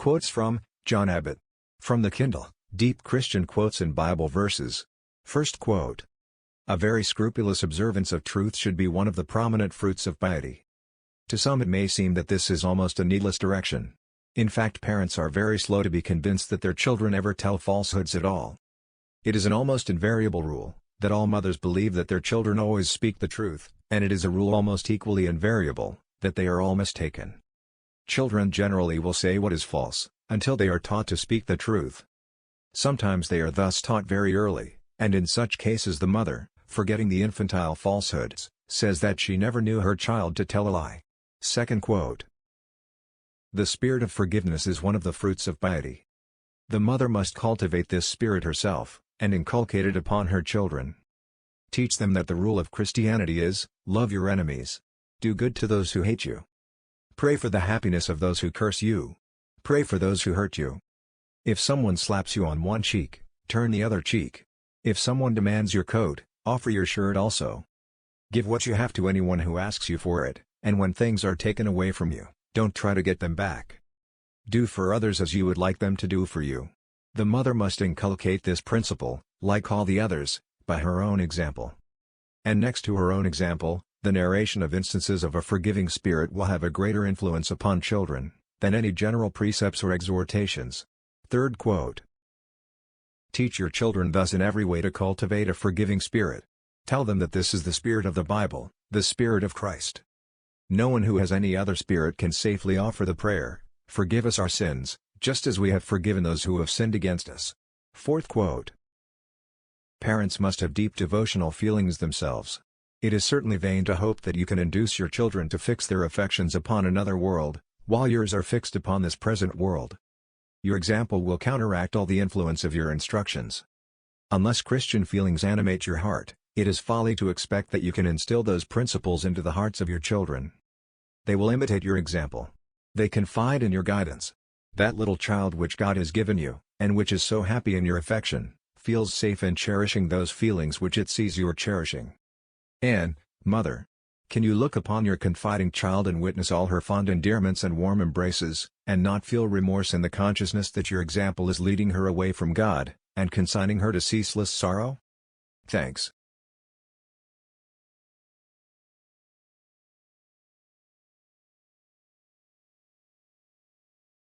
Quotes from John Abbott. From the Kindle, Deep Christian Quotes and Bible Verses. First quote. A very scrupulous observance of truth should be one of the prominent fruits of piety. To some it may seem that this is almost a needless direction. In fact, parents are very slow to be convinced that their children ever tell falsehoods at all. It is an almost invariable rule, that all mothers believe that their children always speak the truth, and it is a rule almost equally invariable, that they are all mistaken. Children generally will say what is false, until they are taught to speak the truth. Sometimes they are thus taught very early, and in such cases the mother, forgetting the infantile falsehoods, says that she never knew her child to tell a lie. Second quote. The spirit of forgiveness is one of the fruits of piety. The mother must cultivate this spirit herself, and inculcate it upon her children. Teach them that the rule of Christianity is, love your enemies. Do good to those who hate you. Pray for the happiness of those who curse you. Pray for those who hurt you. If someone slaps you on one cheek, turn the other cheek. If someone demands your coat, offer your shirt also. Give what you have to anyone who asks you for it, and when things are taken away from you, don't try to get them back. Do for others as you would like them to do for you. The mother must inculcate this principle, like all the others, by her own example. And next to her own example, the narration of instances of a forgiving spirit will have a greater influence upon children, than any general precepts or exhortations. Third quote. Teach your children thus in every way to cultivate a forgiving spirit. Tell them that this is the spirit of the Bible, the spirit of Christ. No one who has any other spirit can safely offer the prayer, "Forgive us our sins, just as we have forgiven those who have sinned against us." Fourth quote. Parents must have deep devotional feelings themselves. It is certainly vain to hope that you can induce your children to fix their affections upon another world, while yours are fixed upon this present world. Your example will counteract all the influence of your instructions. Unless Christian feelings animate your heart, it is folly to expect that you can instill those principles into the hearts of your children. They will imitate your example. They confide in your guidance. That little child which God has given you, and which is so happy in your affection, feels safe in cherishing those feelings which it sees you are cherishing. And, mother, can you look upon your confiding child and witness all her fond endearments and warm embraces, and not feel remorse in the consciousness that your example is leading her away from God, and consigning her to ceaseless sorrow? Thanks.